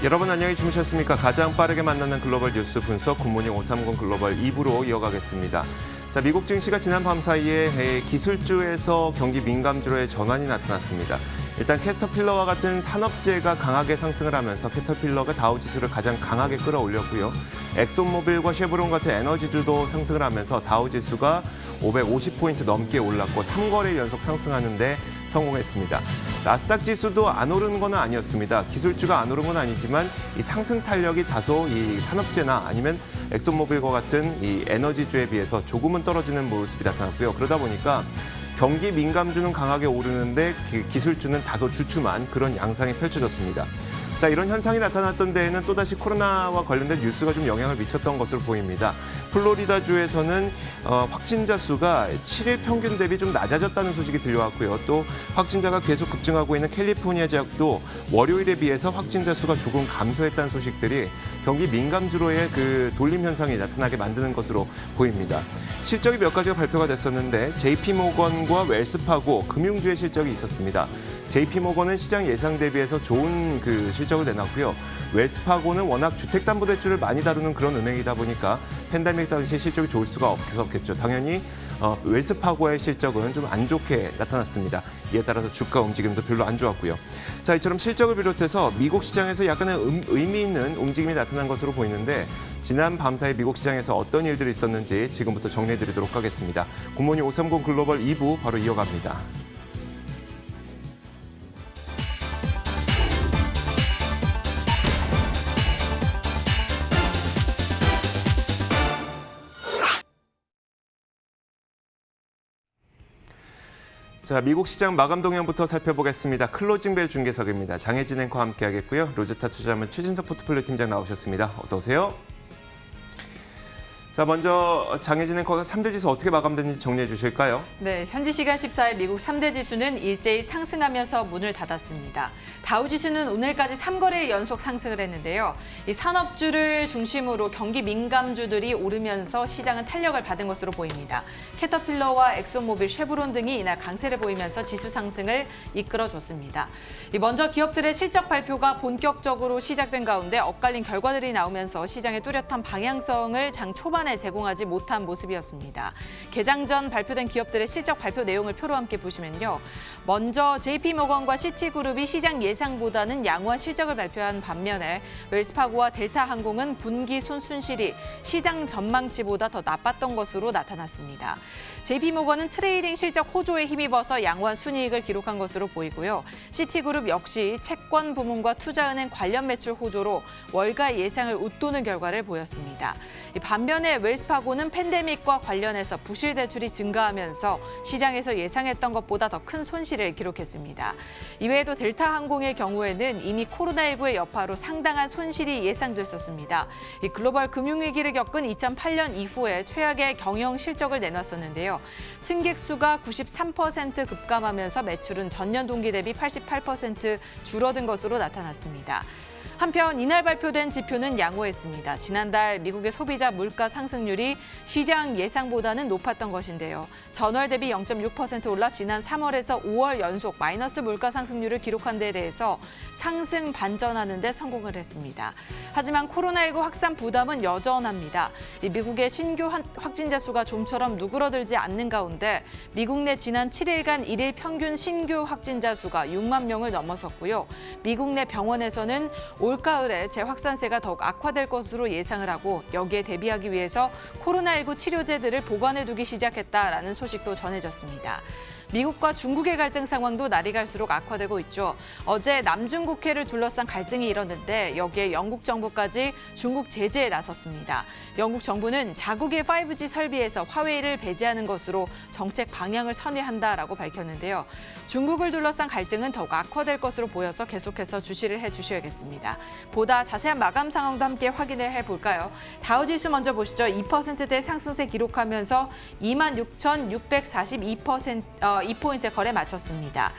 여러분 안녕히 주무셨습니까? 가장 빠르게 만나는 글로벌 뉴스 분석 굿모닝 530 글로벌 2부로 이어가겠습니다. 자, 미국 증시가 지난 밤 사이에 기술주에서 경기 민감주로의 전환이 나타났습니다. 일단 캐터필러와 같은 산업재가 강하게 상승을 하면서 캐터필러가 다우지수를 가장 강하게 끌어올렸고요. 엑소모빌과 쉐브론 같은 에너지주도 상승을 하면서 다우지수가 550포인트 넘게 올랐고 3거래 연속 상승하는 데 성공했습니다. 나스닥 지수도 안 오르는 건 아니었습니다. 기술주가 안 오른 건 아니지만 이 상승 탄력이 다소 이 산업재나 아니면 엑소모빌과 같은 이 에너지주에 비해서 조금은 떨어지는 모습이 나타났고요. 그러다 보니까 경기 민감주는 강하게 오르는데 기술주는 다소 주춤한 그런 양상이 펼쳐졌습니다. 자, 이런 현상이 나타났던 데에는 또다시 코로나와 관련된 뉴스가 좀 영향을 미쳤던 것으로 보입니다. 플로리다주에서는 확진자 수가 7일 평균 대비 좀 낮아졌다는 소식이 들려왔고요. 또 확진자가 계속 급증하고 있는 캘리포니아 지역도 월요일에 비해서 확진자 수가 조금 감소했다는 소식들이 경기 민감주로의 그 돌림 현상이 나타나게 만드는 것으로 보입니다. 실적이 몇 가지가 발표가 됐었는데 JP모건과 웰스파고 금융주의 실적이 있었습니다. JP모건은 시장 예상 대비해서 좋은 그 실적을 내놨고요. 웰스파고는 워낙 주택담보대출을 많이 다루는 그런 은행이다 보니까 팬데믹 당시에 실적이 좋을 수가 없겠죠. 당연히 웰스파고의 실적은 좀 안 좋게 나타났습니다. 이에 따라서 주가 움직임도 별로 안 좋았고요. 자, 이처럼 실적을 비롯해서 미국 시장에서 약간의 의미 있는 움직임이 나타난 것으로 보이는데 지난 밤 사이 미국 시장에서 어떤 일들이 있었는지 지금부터 정리해드리도록 하겠습니다. 굿모닝 530 글로벌 2부 바로 이어갑니다. 자, 미국 시장 마감 동향부터 살펴보겠습니다. 클로징벨 중계석입니다. 장혜진 앵커와 함께하겠고요. 로제타 투자자문 최진석 포트폴리오 팀장 나오셨습니다. 어서 오세요. 자, 먼저 장혜진 앵커가 3대 지수 어떻게 마감됐는지 정리해 주실까요? 네, 현지 시간 14일 미국 3대 지수는 일제히 상승하면서 문을 닫았습니다. 다우지수는 오늘까지 3거래일 연속 상승을 했는데요. 이 산업주를 중심으로 경기 민감주들이 오르면서 시장은 탄력을 받은 것으로 보입니다. 캐터필러와 엑소모빌, 쉐브론 등이 이날 강세를 보이면서 지수 상승을 이끌어줬습니다. 먼저 기업들의 실적 발표가 본격적으로 시작된 가운데 엇갈린 결과들이 나오면서 시장의 뚜렷한 방향성을 장 초반에 제공하지 못한 모습이었습니다. 개장 전 발표된 기업들의 실적 발표 내용을 표로 함께 보시면요. 먼저 JP모건과 시티그룹이 시장 예상보다는 양호한 실적을 발표한 반면에 웰스파고와 델타항공은 분기 손순실이 시장 전망치보다 더 나빴던 것으로 나타났습니다. JP모건은 트레이딩 실적 호조에 힘입어서 양호한 순이익을 기록한 것으로 보이고요. 시티그룹 역시 채권 부문과 투자은행 관련 매출 호조로 월가 예상을 웃도는 결과를 보였습니다. 반면에 웰스파고는 팬데믹과 관련해서 부실 대출이 증가하면서 시장에서 예상했던 것보다 더 큰 손실을 기록했습니다. 이외에도 델타항공의 경우에는 이미 코로나19의 여파로 상당한 손실이 예상됐었습니다. 이 글로벌 금융위기를 겪은 2008년 이후에 최악의 경영 실적을 내놨었는데요. 승객 수가 93% 급감하면서 매출은 전년 동기 대비 88% 줄어든 것으로 나타났습니다. 한편 이날 발표된 지표는 양호했습니다. 지난달 미국의 소비자 물가 상승률이 시장 예상보다는 높았던 것인데요. 전월 대비 0.6% 올라 지난 3월에서 5월 연속 마이너스 물가 상승률을 기록한 데 대해서 상승 반전하는 데 성공을 했습니다. 하지만 코로나19 확산 부담은 여전합니다. 미국의 신규 확진자 수가 좀처럼 누그러들지 않는 가운데 미국 내 지난 7일간 일일 평균 신규 확진자 수가 6만 명을 넘어섰고요. 미국 내 병원에서는 올가을에 재확산세가 더욱 악화될 것으로 예상을 하고 여기에 대비하기 위해서 코로나19 치료제들을 보관해두기 시작했다라는 소식도 전해졌습니다. 미국과 중국의 갈등 상황도 날이 갈수록 악화되고 있죠. 어제 남중국해를 둘러싼 갈등이 일었는데 여기에 영국 정부까지 중국 제재에 나섰습니다. 영국 정부는 자국의 5G 설비에서 화웨이를 배제하는 것으로 정책 방향을 선회한다라고 밝혔는데요. 중국을 둘러싼 갈등은 더욱 악화될 것으로 보여서 계속해서 주시를 해주셔야겠습니다. 보다 자세한 마감 상황도 함께 확인을 해볼까요? 다우지수 먼저 보시죠. 2%대 상승세 기록하면서 26,642포인트 거래 마쳤습니다.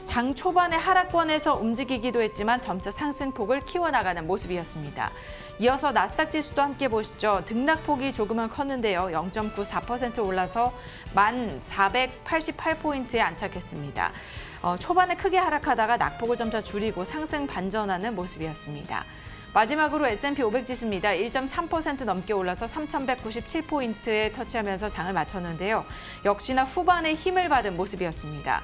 장 초반에 하락권에서 움직이기도 했지만 점차 상승폭을 키워나가는 모습이었습니다. 이어서 나스닥 지수도 함께 보시죠. 등락폭이 조금은 컸는데요. 0.94% 올라서 1,488포인트에 안착했습니다. 초반에 크게 하락하다가 낙폭을 점차 줄이고 상승 반전하는 모습이었습니다. 마지막으로 S&P 500 지수입니다. 1.3% 넘게 올라서 3,197포인트에 터치하면서 장을 마쳤는데요. 역시나 후반에 힘을 받은 모습이었습니다.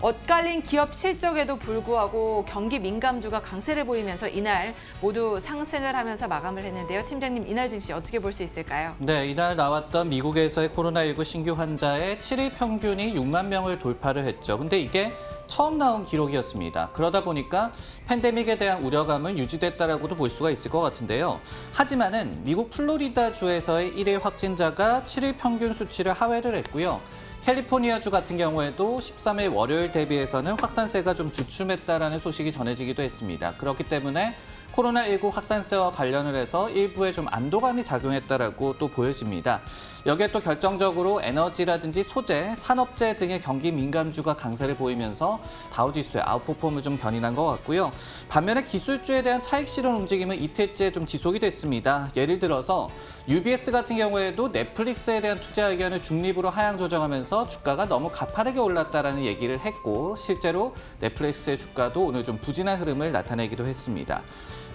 엇갈린 기업 실적에도 불구하고 경기 민감주가 강세를 보이면서 이날 모두 상승을 하면서 마감을 했는데요. 팀장님, 이날 증시 어떻게 볼 수 있을까요? 네, 이날 나왔던 미국에서의 코로나19 신규 환자의 7일 평균이 6만 명을 돌파를 했죠. 근데 이게 처음 나온 기록이었습니다. 그러다 보니까 팬데믹에 대한 우려감은 유지됐다라고도 볼 수가 있을 것 같은데요. 하지만은 미국 플로리다주에서의 1일 확진자가 7일 평균 수치를 하회를 했고요. 캘리포니아주 같은 경우에도 13일 월요일 대비해서는 확산세가 좀 주춤했다라는 소식이 전해지기도 했습니다. 그렇기 때문에 코로나19 확산세와 관련을 해서 일부에 좀 안도감이 작용했다라고 또 보여집니다. 여기에 또 결정적으로 에너지라든지 소재, 산업재 등의 경기 민감주가 강세를 보이면서 다우지수의 아웃퍼폼을 좀 견인한 것 같고요. 반면에 기술주에 대한 차익 실현 움직임은 이틀째 좀 지속이 됐습니다. 예를 들어서 UBS 같은 경우에도 넷플릭스에 대한 투자 의견을 중립으로 하향 조정하면서 주가가 너무 가파르게 올랐다라는 얘기를 했고, 실제로 넷플릭스의 주가도 오늘 좀 부진한 흐름을 나타내기도 했습니다.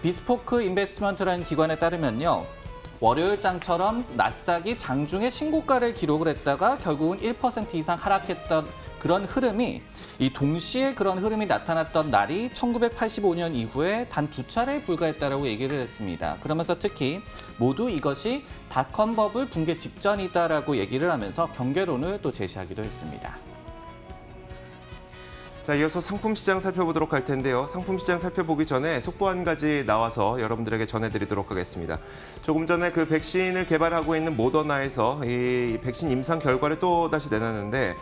비스포크 인베스트먼트라는 기관에 따르면요. 월요일장처럼 나스닥이 장중에 신고가를 기록을 했다가 결국은 1% 이상 하락했던 그런 흐름이, 이 동시에 그런 흐름이 나타났던 날이 1985년 이후에 단 2차례에 불과했다라고 얘기를 했습니다. 그러면서 특히 모두 이것이 닷컴 버블 붕괴 직전이다라고 얘기를 하면서 경계론을 또 제시하기도 했습니다. 자, 이어서 상품 시장 살펴보도록 할 텐데요. 상품 시장 살펴보기 전에 속보 한 가지 나와서 여러분들에게 전해드리도록 하겠습니다. 조금 전에 그 백신을 개발하고 있는 모더나에서 이 백신 임상 결과를 또 다시 내놨는데,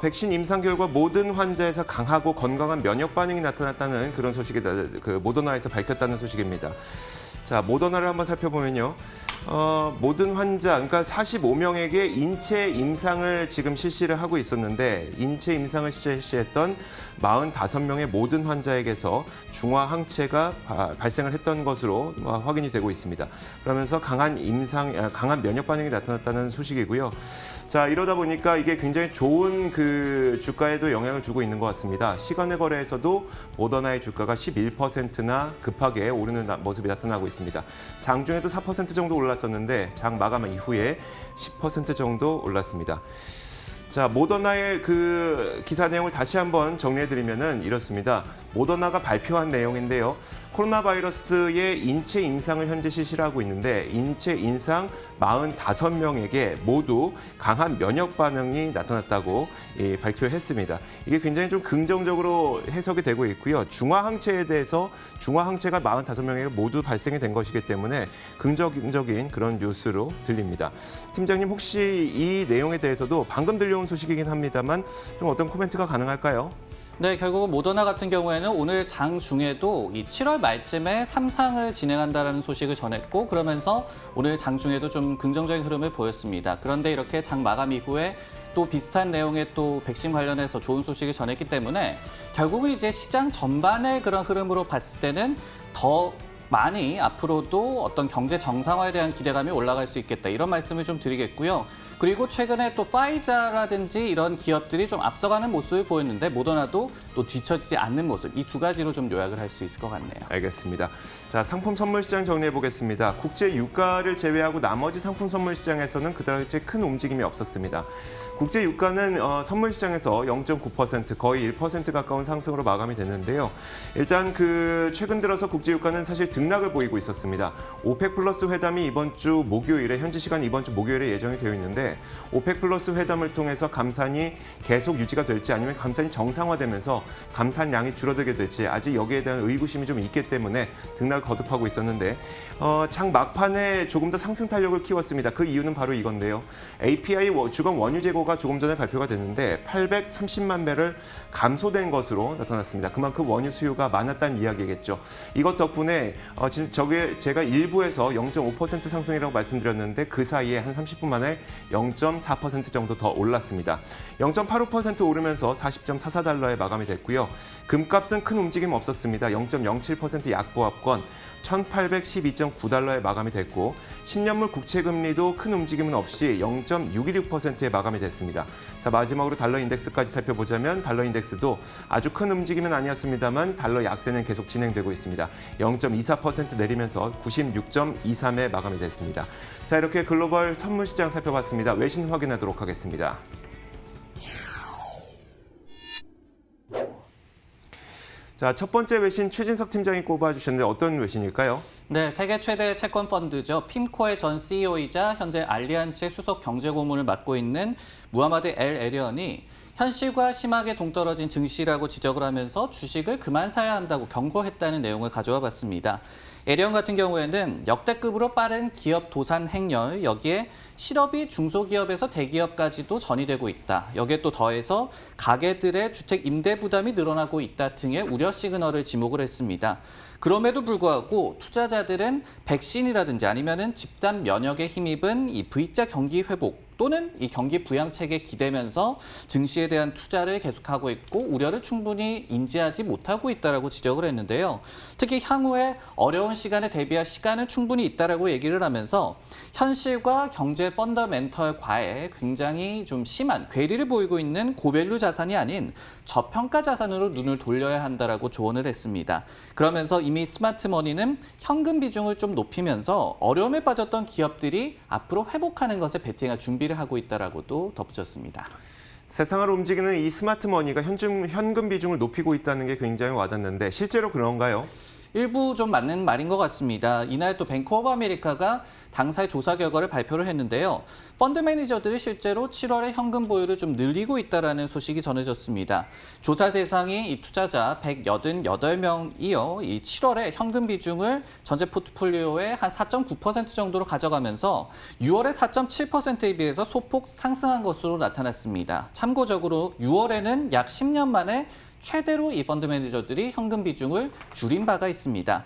백신 임상 결과 모든 환자에서 강하고 건강한 면역 반응이 나타났다는 그런 소식이 그 모더나에서 밝혔다는 소식입니다. 자, 모더나를 한번 살펴보면요. 모든 환자, 그러니까 45명에게 인체 임상을 지금 실시를 하고 있었는데, 인체 임상을 실시했던 45명의 모든 환자에게서 중화 항체가 발생을 했던 것으로 확인이 되고 있습니다. 그러면서 강한 면역 반응이 나타났다는 소식이고요. 자, 이러다 보니까 이게 굉장히 좋은 그 주가에도 영향을 주고 있는 것 같습니다. 시간의 거래에서도 모더나의 주가가 11%나 급하게 오르는 모습이 나타나고 있습니다. 장중에도 4% 정도 올랐었는데 장 마감 이후에 10% 정도 올랐습니다. 자, 모더나의 그 기사 내용을 다시 한번 정리해드리면은 이렇습니다. 모더나가 발표한 내용인데요. 코로나 바이러스의 인체 임상을 현재 실시를 하고 있는데, 인체 임상 45명에게 모두 강한 면역 반응이 나타났다고 발표했습니다. 이게 굉장히 좀 긍정적으로 해석이 되고 있고요. 중화 항체에 대해서 중화 항체가 45명에게 모두 발생이 된 것이기 때문에 긍정적인 그런 뉴스로 들립니다. 팀장님, 혹시 이 내용에 대해서도 방금 들려온 소식이긴 합니다만 좀 어떤 코멘트가 가능할까요? 네, 결국은 모더나 같은 경우에는 오늘 장 중에도 이 7월 말쯤에 3상을 진행한다는 소식을 전했고, 그러면서 오늘 장 중에도 좀 긍정적인 흐름을 보였습니다. 그런데 이렇게 장 마감 이후에 또 비슷한 내용의 또 백신 관련해서 좋은 소식을 전했기 때문에 결국은 이제 시장 전반의 그런 흐름으로 봤을 때는 더 많이 앞으로도 어떤 경제 정상화에 대한 기대감이 올라갈 수 있겠다, 이런 말씀을 좀 드리겠고요. 그리고 최근에 또 파이자라든지 이런 기업들이 좀 앞서가는 모습을 보였는데, 모더나도 또 뒤처지지 않는 모습, 이 두 가지로 좀 요약을 할 수 있을 것 같네요. 알겠습니다. 자, 상품 선물 시장 정리해 보겠습니다. 국제 유가를 제외하고 나머지 상품 선물 시장에서는 그다지 큰 움직임이 없었습니다. 국제 유가는 선물 시장에서 0.9%, 거의 1% 가까운 상승으로 마감이 됐는데요. 일단 그 최근 들어서 국제 유가는 사실 등락을 보이고 있었습니다. 오펙 플러스 회담이 이번 주 목요일에, 현지 시간 이번 주 목요일에 예정이 되어 있는데, 오펙 플러스 회담을 통해서 감산이 계속 유지가 될지 아니면 감산이 정상화되면서 감산량이 줄어들게 될지 아직 여기에 대한 의구심이 좀 있기 때문에 등락을 거듭하고 있었는데, 장 막판에 조금 더 상승 탄력을 키웠습니다. 그 이유는 바로 이건데요. API 주간 원유 재고가 조금 전에 발표가 됐는데 830만 배럴 감소된 것으로 나타났습니다. 그만큼 원유 수요가 많았다는 이야기겠죠. 이것 덕분에 저게 제가 일부에서 0.5% 상승이라고 말씀드렸는데 그 사이에 한 30분 만에 0.4% 정도 더 올랐습니다. 0.85% 오르면서 40.44달러에 마감이 됐고요. 금값은 큰 움직임 없었습니다. 0.07% 약보합권, 1812.9달러에 마감이 됐고 10년물 국채 금리도 큰 움직임은 없이 0.616%에 마감이 됐습니다. 자, 마지막으로 달러 인덱스까지 살펴보자면 달러 인덱스도 아주 큰 움직임은 아니었습니다만 달러 약세는 계속 진행되고 있습니다. 0.24% 내리면서 96.23에 마감이 됐습니다. 자, 이렇게 글로벌 선물 시장 살펴봤습니다. 외신 확인하도록 하겠습니다. 자, 첫 번째 외신 최진석 팀장이 꼽아주셨는데 어떤 외신일까요? 네, 세계 최대 채권 펀드죠. 핌코의 전 CEO이자 현재 알리안츠의 수석 경제 고문을 맡고 있는 무하마드 엘 에리언이 현실과 심하게 동떨어진 증시라고 지적을 하면서 주식을 그만 사야 한다고 경고했다는 내용을 가져와 봤습니다. 에리언 같은 경우에는 역대급으로 빠른 기업 도산 행렬, 여기에 실업이 중소기업에서 대기업까지도 전이되고 있다. 여기에 또 더해서 가게들의 주택 임대 부담이 늘어나고 있다 등의 우려 시그널을 지목을 했습니다. 그럼에도 불구하고 투자자들은 백신이라든지 아니면은 집단 면역에 힘입은 이 V자 경기 회복 또는 이 경기 부양책에 기대면서 증시에 대한 투자를 계속하고 있고 우려를 충분히 인지하지 못하고 있다라고 지적을 했는데요. 특히 향후에 어려운 시간에 대비할 시간은 충분히 있다라고 얘기를 하면서 현실과 경제 펀더멘털과의 굉장히 좀 심한 괴리를 보이고 있는 고밸류 자산이 아닌 저평가 자산으로 눈을 돌려야 한다라고 조언을 했습니다. 그러면서 이미 스마트머니는 현금 비중을 좀 높이면서 어려움에 빠졌던 기업들이 앞으로 회복하는 것에 베팅할 준비를 하고 있다라고도 덧붙였습니다. 세상을 움직이는 이 스마트머니가 현금 비중을 높이고 있다는 게 굉장히 와닿는데 실제로 그런가요? 일부 좀 맞는 말인 것 같습니다. 이날 또 뱅크 오브 아메리카가 당사의 조사 결과를 발표를 했는데요. 펀드 매니저들이 실제로 7월에 현금 보유를 좀 늘리고 있다는 소식이 전해졌습니다. 조사 대상이 이 투자자 188명이요. 이 7월에 현금 비중을 전체 포트폴리오의 한 4.9% 정도로 가져가면서 6월에 4.7%에 비해서 소폭 상승한 것으로 나타났습니다. 참고적으로 6월에는 약 10년 만에 최대로 이 펀드 매니저들이 현금 비중을 줄인 바가 있습니다.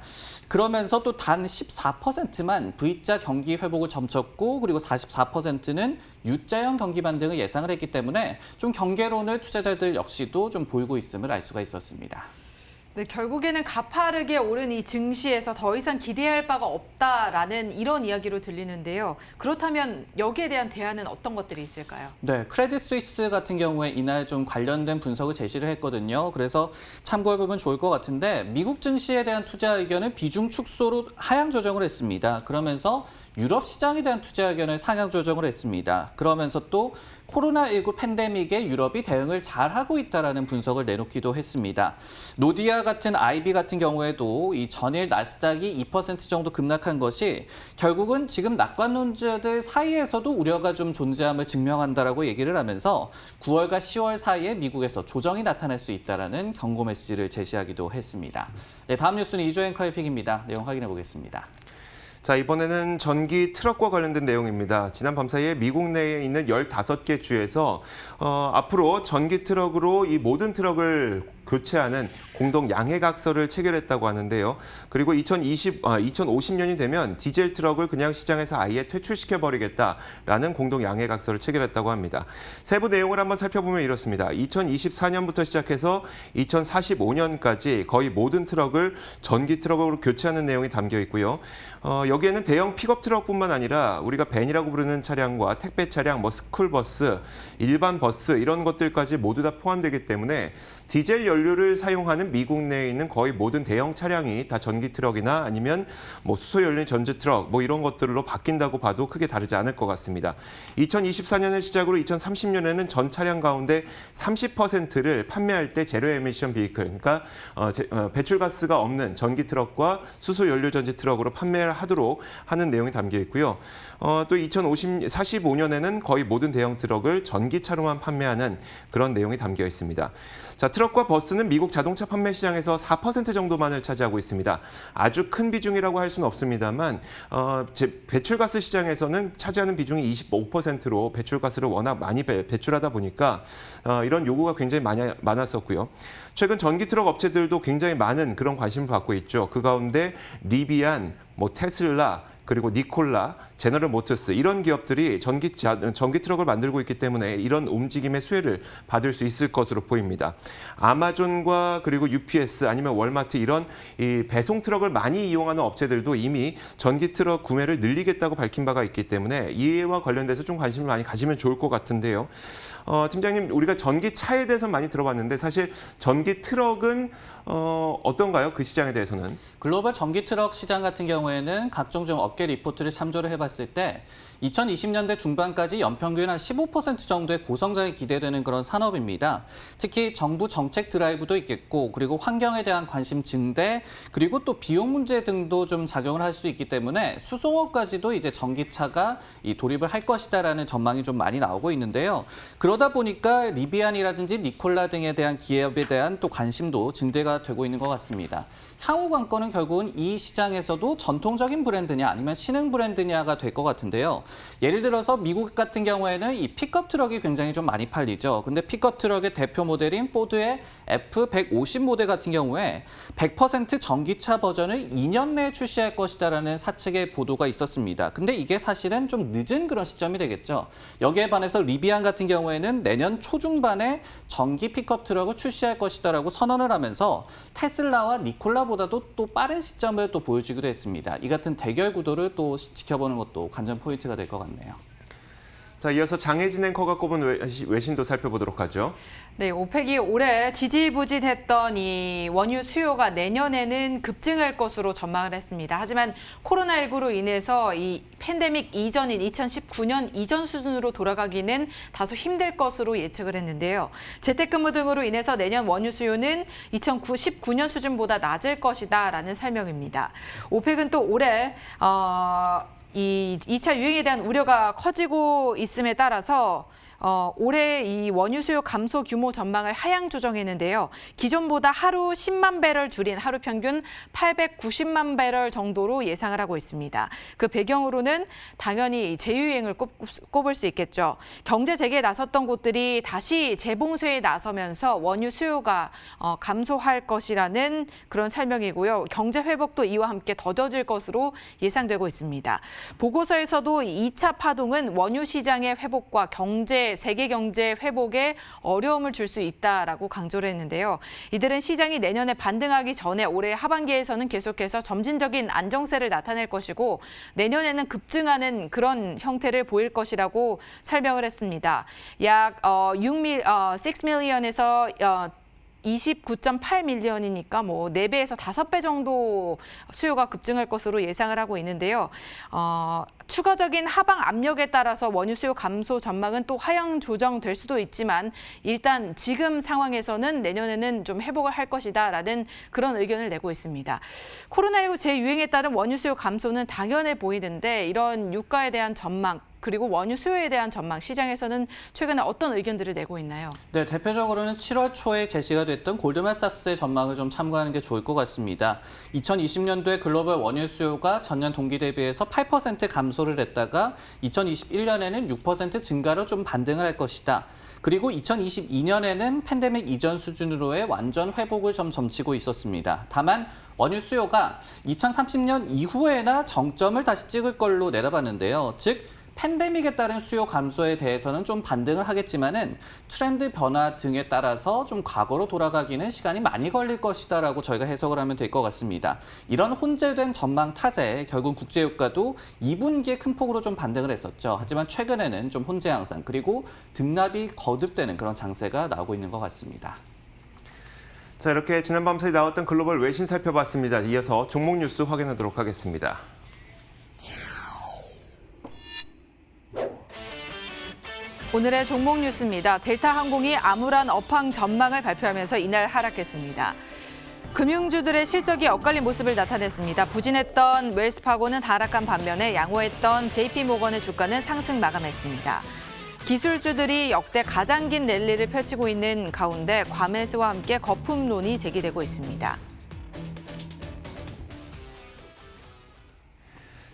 그러면서 또 단 14%만 V자 경기 회복을 점쳤고 그리고 44%는 U자형 경기 반등을 예상을 했기 때문에 좀 경계론을 투자자들 역시도 좀 보이고 있음을 알 수가 있었습니다. 네, 결국에는 가파르게 오른 이 증시에서 더 이상 기대할 바가 없다라는 이런 이야기로 들리는데요. 그렇다면 여기에 대한 대안은 어떤 것들이 있을까요? 네, 크레딧 스위스 같은 경우에 이날 좀 관련된 분석을 제시를 했거든요. 그래서 참고해보면 좋을 것 같은데 미국 증시에 대한 투자 의견은 비중 축소로 하향 조정을 했습니다. 그러면서 유럽 시장에 대한 투자 의견을 상향 조정을 했습니다. 그러면서 또 코로나19 팬데믹에 유럽이 대응을 잘하고 있다는 분석을 내놓기도 했습니다. 노디아 같은 IB 같은 경우에도 이 전일 나스닥이 2% 정도 급락한 것이 결국은 지금 낙관론자들 사이에서도 우려가 좀 존재함을 증명한다라고 얘기를 하면서 9월과 10월 사이에 미국에서 조정이 나타날 수 있다는 경고 메시지를 제시하기도 했습니다. 네, 다음 뉴스는 이조 앵커의 픽입니다. 내용 확인해 보겠습니다. 자, 이번에는 전기 트럭과 관련된 내용입니다. 지난 밤 사이에 미국 내에 있는 15개 주에서 앞으로 전기 트럭으로 이 모든 트럭을 교체하는 공동 양해각서를 체결했다고 하는데요. 그리고 2050년이 되면 디젤 트럭을 그냥 시장에서 아예 퇴출시켜버리겠다라는 공동 양해각서를 체결했다고 합니다. 세부 내용을 한번 살펴보면 이렇습니다. 2024년부터 시작해서 2045년까지 거의 모든 트럭을 전기 트럭으로 교체하는 내용이 담겨 있고요. 여기에는 대형 픽업 트럭뿐만 아니라 우리가 밴이라고 부르는 차량과 택배 차량, 스쿨버스, 일반 버스 이런 것들까지 모두 다 포함되기 때문에 디젤 연료를 사용하는 미국 내에 있는 거의 모든 대형 차량이 다 전기 트럭이나 아니면 수소 연료 전지 트럭 이런 것들로 바뀐다고 봐도 크게 다르지 않을 것 같습니다. 2024년을 시작으로 2030년에는 전 차량 가운데 30%를 판매할 때 제로 에미션 비이클, 그러니까 배출가스가 없는 전기 트럭과 수소 연료 전지 트럭으로 판매를 하도록 하는 내용이 담겨 있고요. 또 2045년에는 거의 모든 대형 트럭을 전기차로만 판매하는 그런 내용이 담겨 있습니다. 자, 트럭과 버스는 미국 자동차 판매 시장에서 4% 정도만을 차지하고 있습니다. 아주 큰 비중이라고 할 수는 없습니다만 배출가스 시장에서는 차지하는 비중이 25%로 배출가스를 워낙 많이 배출하다 보니까 이런 요구가 굉장히 많았었고요. 최근 전기 트럭 업체들도 굉장히 많은 그런 관심을 받고 있죠. 그 가운데 리비안, 뭐 테슬라, 그리고 니콜라, 제너럴 모터스 이런 기업들이 전기 트럭을 만들고 있기 때문에 이런 움직임의 수혜를 받을 수 있을 것으로 보입니다. 아마존과 그리고 UPS 아니면 월마트 이런 이 배송 트럭을 많이 이용하는 업체들도 이미 전기 트럭 구매를 늘리겠다고 밝힌 바가 있기 때문에 이와 관련돼서 좀 관심을 많이 가지면 좋을 것 같은데요. 팀장님, 우리가 전기차에 대해서 많이 들어봤는데 사실 전기 트럭은 어떤가요? 그 시장에 대해서는? 글로벌 전기 트럭 시장 같은 경우에는 각종 좀 업계 리포트를 참조를 해봤을 때 2020년대 중반까지 연평균 한 15% 정도의 고성장이 기대되는 그런 산업입니다. 특히 정부 정책 드라이브도 있겠고 그리고 환경에 대한 관심 증대 그리고 또 비용 문제 등도 좀 작용을 할 수 있기 때문에 수송업까지도 이제 전기차가 도입을 할 것이다라는 전망이 좀 많이 나오고 있는데요. 그러다 보니까 리비안이라든지 니콜라 등에 대한 기업에 대한 또 관심도 증대가 되고 있는 것 같습니다. 향후 관건은 결국은 이 시장에서도 전통적인 브랜드냐 아니면 신흥 브랜드냐가 될 것 같은데요. 예를 들어서 미국 같은 경우에는 이 픽업 트럭이 굉장히 좀 많이 팔리죠. 근데 픽업 트럭의 대표 모델인 포드의 F150 모델 같은 경우에 100% 전기차 버전을 2년 내에 출시할 것이다라는 사측의 보도가 있었습니다. 근데 이게 사실은 좀 늦은 그런 시점이 되겠죠. 여기에 반해서 리비안 같은 경우에는 내년 초중반에 전기 픽업 트럭을 출시할 것이다라고 선언을 하면서 테슬라와 니콜라보다도 또 빠른 시점을 또 보여주기도 했습니다. 이 같은 대결 구도를 또 지켜보는 것도 관전 포인트가 될 것 같네요. 자, 이어서 장혜진 앵커가 꼽은 외신도 살펴보도록 하죠. 네, 오펙이 올해 지지부진했던 이 원유 수요가 내년에는 급증할 것으로 전망을 했습니다. 하지만 코로나19로 인해서 이 팬데믹 이전인 2019년 이전 수준으로 돌아가기는 다소 힘들 것으로 예측을 했는데요. 재택근무 등으로 인해서 내년 원유 수요는 2019년 수준보다 낮을 것이다라는 설명입니다. 오펙은 또 올해 이 2차 유행에 대한 우려가 커지고 있음에 따라서 올해 이 원유 수요 감소 규모 전망을 하향 조정했는데요. 기존보다 하루 10만 배럴 줄인 하루 평균 890만 배럴 정도로 예상을 하고 있습니다. 그 배경으로는 당연히 재유행을 꼽을 수 있겠죠. 경제 재개에 나섰던 곳들이 다시 재봉쇄에 나서면서 원유 수요가 감소할 것이라는 그런 설명이고요. 경제 회복도 이와 함께 더뎌질 것으로 예상되고 있습니다. 보고서에서도 2차 파동은 원유 시장의 회복과 세계 경제 회복에 어려움을 줄 수 있다라고 강조를 했는데요. 이들은 시장이 내년에 반등하기 전에 올해 하반기에서는 계속해서 점진적인 안정세를 나타낼 것이고 내년에는 급증하는 그런 형태를 보일 것이라고 설명을 했습니다. 약 6밀리언에서 29.8 밀리언이니까 뭐 4배에서 5배 정도 수요가 급증할 것으로 예상을 하고 있는데요. 추가적인 하방 압력에 따라서 원유 수요 감소 전망은 또 하향 조정될 수도 있지만 일단 지금 상황에서는 내년에는 좀 회복을 할 것이다라는 그런 의견을 내고 있습니다. 코로나19 재유행에 따른 원유 수요 감소는 당연해 보이는데 이런 유가에 대한 전망 그리고 원유 수요에 대한 전망, 시장에서는 최근에 어떤 의견들을 내고 있나요? 네, 대표적으로는 7월 초에 제시가 됐던 골드만삭스의 전망을 좀 참고하는 게 좋을 것 같습니다. 2020년도에 글로벌 원유 수요가 전년 동기 대비해서 8% 감소를 했다가 2021년에는 6% 증가로 좀 반등을 할 것이다. 그리고 2022년에는 팬데믹 이전 수준으로의 완전 회복을 좀 점치고 있었습니다. 다만 원유 수요가 2030년 이후에나 정점을 다시 찍을 걸로 내다봤는데요. 즉 팬데믹에 따른 수요 감소에 대해서는 좀 반등을 하겠지만은 트렌드 변화 등에 따라서 좀 과거로 돌아가기는 시간이 많이 걸릴 것이다라고 저희가 해석을 하면 될 것 같습니다. 이런 혼재된 전망 탓에 결국 국제유가도 2분기에 큰 폭으로 좀 반등을 했었죠. 하지만 최근에는 좀 혼재 양상 그리고 등락이 거듭되는 그런 장세가 나오고 있는 것 같습니다. 자, 이렇게 지난 밤사이 나왔던 글로벌 외신 살펴봤습니다. 이어서 종목 뉴스 확인하도록 하겠습니다. 오늘의 종목 뉴스입니다. 델타항공이 암울한 업황 전망을 발표하면서 이날 하락했습니다. 금융주들의 실적이 엇갈린 모습을 나타냈습니다. 부진했던 웰스파고는 하락한 반면에 양호했던 JP모건의 주가는 상승 마감했습니다. 기술주들이 역대 가장 긴 랠리를 펼치고 있는 가운데 과매수와 함께 거품론이 제기되고 있습니다.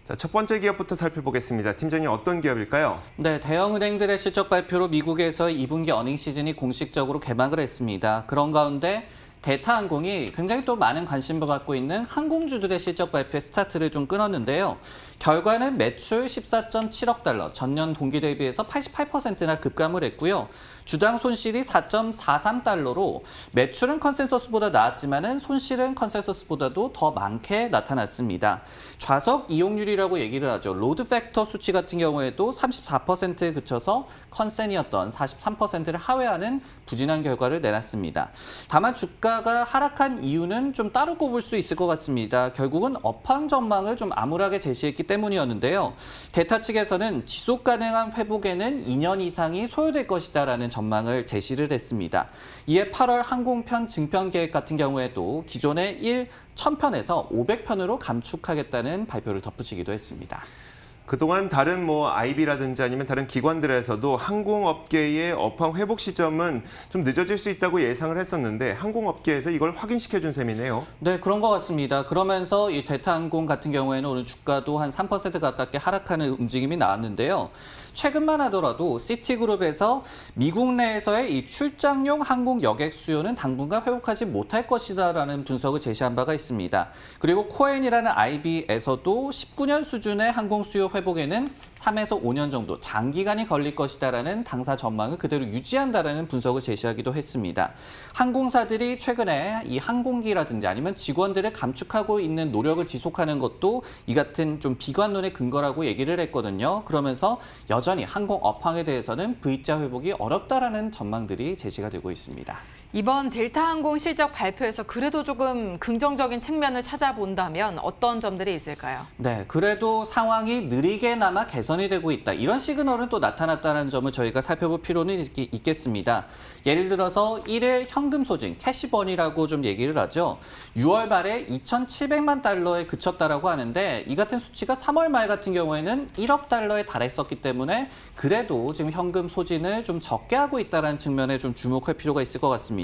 자, 첫 번째 기업부터 살펴보겠습니다. 팀장님 어떤 기업일까요? 네, 대형은행들의 실적 발표로 미국에서 2분기 어닝 시즌이 공식적으로 개막을 했습니다. 그런 가운데 대타항공이 굉장히 또 많은 관심을 받고 있는 항공주들의 실적 발표에 스타트를 좀 끊었는데요. 결과는 매출 14.7억 달러, 전년 동기 대비해서 88%나 급감을 했고요. 주당 손실이 4.43달러로 매출은 컨센서스보다 나았지만은 손실은 컨센서스보다도 더 많게 나타났습니다. 좌석 이용률이라고 얘기를 하죠. 로드 팩터 수치 같은 경우에도 34%에 그쳐서 컨센이었던 43%를 하회하는 부진한 결과를 내놨습니다. 다만 주가가 하락한 이유는 좀 따로 꼽을 수 있을 것 같습니다. 결국은 업황 전망을 좀 암울하게 제시했기 때문이었는데요. 대타 측에서는 지속 가능한 회복에는 2년 이상이 소요될 것이다라는 전망을 제시를 했습니다. 이에 8월 항공편 증편 계획 같은 경우에도 기존의 1000편에서 500편으로 감축하겠다는 발표를 덧붙이기도 했습니다. 그동안 다른 IB라든지 아니면 다른 기관들에서도 항공업계의 업황 회복 시점은 좀 늦어질 수 있다고 예상을 했었는데 항공업계에서 이걸 확인시켜준 셈이네요. 네, 그런 것 같습니다. 그러면서 이 대타항공 같은 경우에는 오늘 주가도 한 3% 가깝게 하락하는 움직임이 나왔는데요. 최근만 하더라도 시티그룹에서 미국 내에서의 이 출장용 항공 여객 수요는 당분간 회복하지 못할 것이다라는 분석을 제시한 바가 있습니다. 그리고 코엔이라는 IB에서도 19년 수준의 항공 수요 회복에는 3에서 5년 정도 장기간이 걸릴 것이다라는 당사 전망을 그대로 유지한다라는 분석을 제시하기도 했습니다. 항공사들이 최근에 이 항공기라든지 아니면 직원들을 감축하고 있는 노력을 지속하는 것도 이 같은 좀 비관론의 근거라고 얘기를 했거든요. 그러면서 여전히 항공 업황에 대해서는 V자 회복이 어렵다라는 전망들이 제시가 되고 있습니다. 이번 델타항공 실적 발표에서 그래도 조금 긍정적인 측면을 찾아본다면 어떤 점들이 있을까요? 네, 그래도 상황이 느리게나마 개선이 되고 있다. 이런 시그널은 또 나타났다는 점을 저희가 살펴볼 필요는 있겠습니다. 예를 들어서 1일 현금 소진, 캐시번이라고 좀 얘기를 하죠. 6월 말에 2,700만 달러에 그쳤다라고 하는데 이 같은 수치가 3월 말 같은 경우에는 1억 달러에 달했었기 때문에 그래도 지금 현금 소진을 좀 적게 하고 있다는 측면에 좀 주목할 필요가 있을 것 같습니다.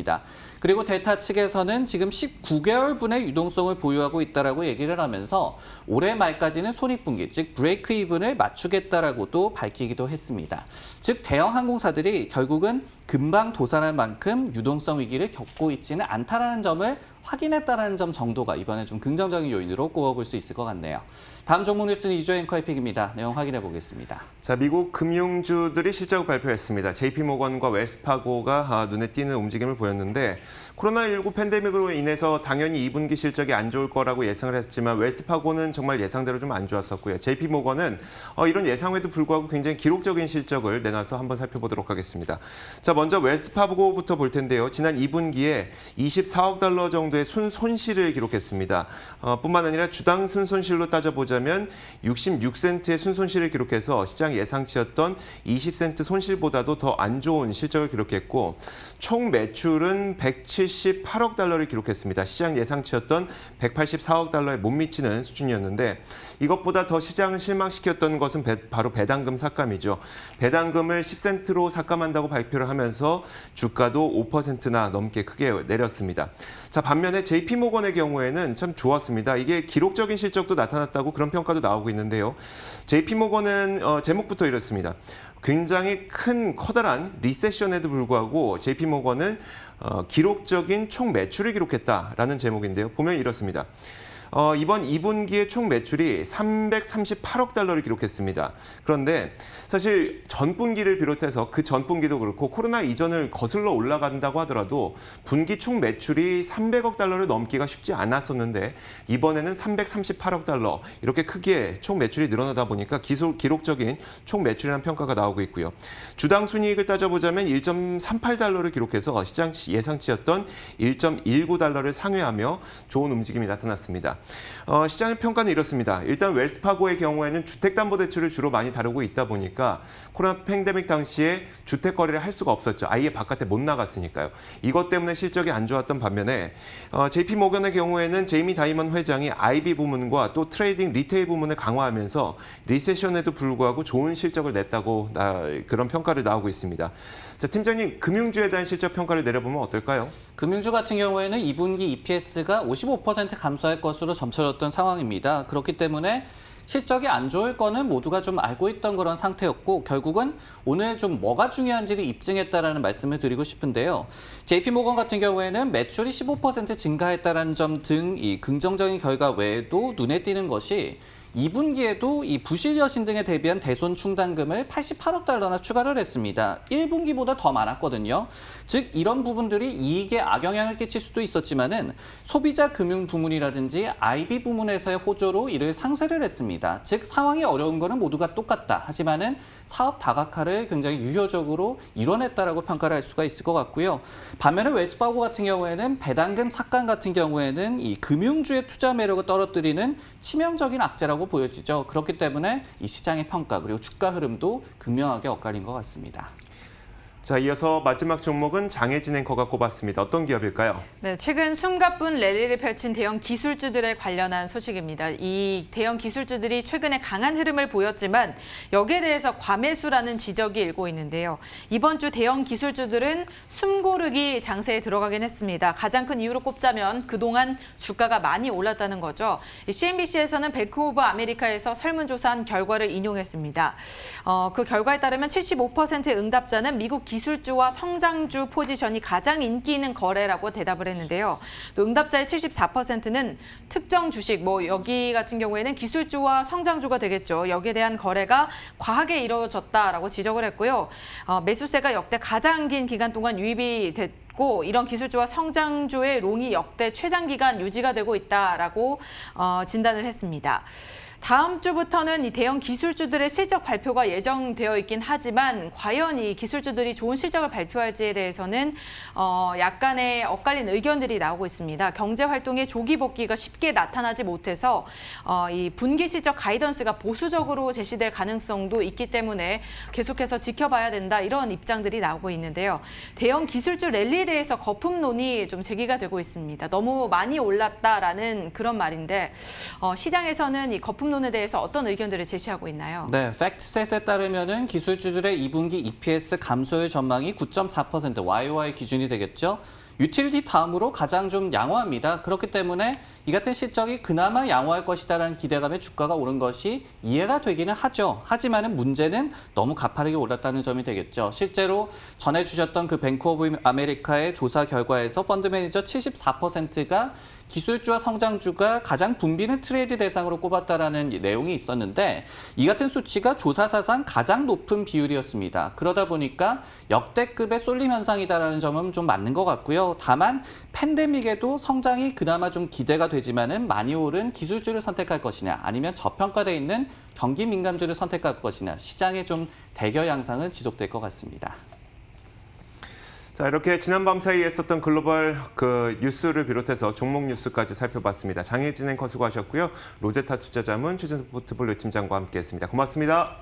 그리고 델타 측에서는 지금 19개월분의 유동성을 보유하고 있다라고 얘기를 하면서 올해 말까지는 손익분기, 즉 브레이크 이븐을 맞추겠다라고도 밝히기도 했습니다. 즉 대형 항공사들이 결국은 금방 도산할 만큼 유동성 위기를 겪고 있지는 않다라는 점을 확인했다라는 점 정도가 이번에 좀 긍정적인 요인으로 꼽아볼 수 있을 것 같네요. 다음 종목 뉴스는 이주혜 앵커의 픽입니다. 내용 확인해 보겠습니다. 자, 미국 금융주들이 실적을 발표했습니다. JP모건과 웰스파고가 눈에 띄는 움직임을 보였는데 코로나19 팬데믹으로 인해서 당연히 2분기 실적이 안 좋을 거라고 예상을 했지만 웰스파고는 정말 예상대로 좀 안 좋았었고요. JP모건은 이런 예상에도 불구하고 굉장히 기록적인 실적을 내놔서 한번 살펴보도록 하겠습니다. 자, 먼저 웰스파고부터 볼 텐데요. 지난 2분기에 24억 달러 정도의 순손실을 기록했습니다. 뿐만 아니라 주당 순손실로 따져보자면 66센트의 순손실을 기록해서 시장 예상치였던 20센트 손실보다도 더 안 좋은 실적을 기록했고 총 매출은 178억 달러를 기록했습니다. 시장 예상치였던 184억 달러에 못 미치는 수준이었는데 이것보다 더 시장을 실망시켰던 것은 바로 배당금 삭감이죠. 배당금을 10센트로 삭감한다고 발표를 하면서 주가도 5%나 넘게 크게 내렸습니다. 자, 반면에 JP모건의 경우에는 참 좋았습니다. 이게 기록적인 실적도 나타났다고 그런 평가도 나오고 있는데요. JP모건은 제목부터 이렇습니다. 굉장히 커다란 리세션에도 불구하고 JP모건은 기록적인 총 매출을 기록했다라는 제목인데요. 보면 이렇습니다. 이번 2분기의 총 매출이 338억 달러를 기록했습니다. 그런데 사실 전분기를 비롯해서 그 전분기도 그렇고 코로나 이전을 거슬러 올라간다고 하더라도 분기 총 매출이 300억 달러를 넘기가 쉽지 않았었는데 이번에는 338억 달러 이렇게 크게 총 매출이 늘어나다 보니까 기록적인 총 매출이라는 평가가 나오고 있고요. 주당 순이익을 따져보자면 1.38달러를 기록해서 시장 예상치였던 1.19달러를 상회하며 좋은 움직임이 나타났습니다. 시장의 평가는 이렇습니다. 일단 웰스파고의 경우에는 주택담보대출을 주로 많이 다루고 있다 보니까 코로나 팬데믹 당시에 주택 거래를 할 수가 없었죠. 아예 바깥에 못 나갔으니까요. 이것 때문에 실적이 안 좋았던 반면에 JP모건의 경우에는 제이미 다이먼 회장이 IB 부문과 또 트레이딩 리테일 부문을 강화하면서 리세션에도 불구하고 좋은 실적을 냈다고 그런 평가를 나오고 있습니다. 자, 팀장님, 금융주에 대한 실적 평가를 내려보면 어떨까요? 금융주 같은 경우에는 2분기 EPS가 55% 감소할 것으로 점쳐졌던 상황입니다. 그렇기 때문에 실적이 안 좋을 거는 모두가 좀 알고 있던 그런 상태였고 결국은 오늘 좀 뭐가 중요한지를 입증했다라는 말씀을 드리고 싶은데요. JP모건 같은 경우에는 매출이 15% 증가했다라는 점 등 이 긍정적인 결과 외에도 눈에 띄는 것이 2분기에도 이 부실 여신 등에 대비한 대손 충당금을 88억 달러나 추가를 했습니다. 1분기보다 더 많았거든요. 즉 이런 부분들이 이익에 악영향을 끼칠 수도 있었지만은 소비자 금융 부문이라든지 IB 부문에서의 호조로 이를 상쇄를 했습니다. 즉 상황이 어려운 거는 모두가 똑같다. 하지만은 사업 다각화를 굉장히 유효적으로 이뤄냈다라고 평가를 할 수가 있을 것 같고요. 반면에 웰스파고 같은 경우에는 배당금 삭감 같은 경우에는 이 금융주의 투자 매력을 떨어뜨리는 치명적인 악재라고 보여지죠. 그렇기 때문에 이 시장의 평가 그리고 주가 흐름도 극명하게 엇갈린 것 같습니다. 자, 이어서 마지막 종목은 장혜진 앵커가 꼽았습니다. 어떤 기업일까요? 네, 최근 숨가쁜 랠리를 펼친 대형 기술주들에 관련한 소식입니다. 이 대형 기술주들이 최근에 강한 흐름을 보였지만 여기에 대해서 과매수라는 지적이 일고 있는데요. 이번 주 대형 기술주들은 숨고르기 장세에 들어가긴 했습니다. 가장 큰 이유로 꼽자면 그동안 주가가 많이 올랐다는 거죠. CNBC에서는 뱅크 오브 아메리카에서 설문조사한 결과를 인용했습니다. 그 결과에 따르면 75% 응답자는 미국 기술주와 성장주 포지션이 가장 인기 있는 거래라고 대답을 했는데요. 또 응답자의 74%는 특정 주식, 여기 같은 경우에는 기술주와 성장주가 되겠죠. 여기에 대한 거래가 과하게 이루어졌다라고 지적을 했고요. 매수세가 역대 가장 긴 기간 동안 유입이 됐고 이런 기술주와 성장주의 롱이 역대 최장기간 유지가 되고 있다라고 진단을 했습니다. 다음 주부터는 이 대형 기술주들의 실적 발표가 예정되어 있긴 하지만 과연 이 기술주들이 좋은 실적을 발표할지에 대해서는 약간의 엇갈린 의견들이 나오고 있습니다. 경제 활동의 조기 복귀가 쉽게 나타나지 못해서 이 분기 실적 가이던스가 보수적으로 제시될 가능성도 있기 때문에 계속해서 지켜봐야 된다 이런 입장들이 나오고 있는데요. 대형 기술주 랠리에 대해서 거품론이 좀 제기가 되고 있습니다. 너무 많이 올랐다라는 그런 말인데 시장에서는 이 거품론에 대해서 어떤 의견들을 제시하고 있나요? 네, 팩트셋에 따르면은 기술주들의 2분기 EPS 감소율 전망이 9.4% YOY 기준이 되겠죠. 유틸리티 다음으로 가장 좀 양호합니다. 그렇기 때문에 이 같은 실적이 그나마 양호할 것이다라는 기대감에 주가가 오른 것이 이해가 되기는 하죠. 하지만은 문제는 너무 가파르게 올랐다는 점이 되겠죠. 실제로 전해주셨던 그 뱅크 오브 아메리카의 조사 결과에서 펀드 매니저 74%가 기술주와 성장주가 가장 붐비는 트레이드 대상으로 꼽았다라는 내용이 있었는데 이 같은 수치가 조사 사상 가장 높은 비율이었습니다. 그러다 보니까 역대급의 쏠림 현상이다라는 점은 좀 맞는 것 같고요. 다만 팬데믹에도 성장이 그나마 좀 기대가 되지만은 많이 오른 기술주를 선택할 것이냐 아니면 저평가돼 있는 경기 민감주를 선택할 것이냐 시장의 좀 대결 양상은 지속될 것 같습니다. 자, 이렇게 지난밤 사이에 있었던 글로벌 뉴스를 비롯해서 종목 뉴스까지 살펴봤습니다. 장혜진 앵커 수고하셨고요. 로제타 투자자문 최진석 포트폴리오 팀장과 함께했습니다. 고맙습니다.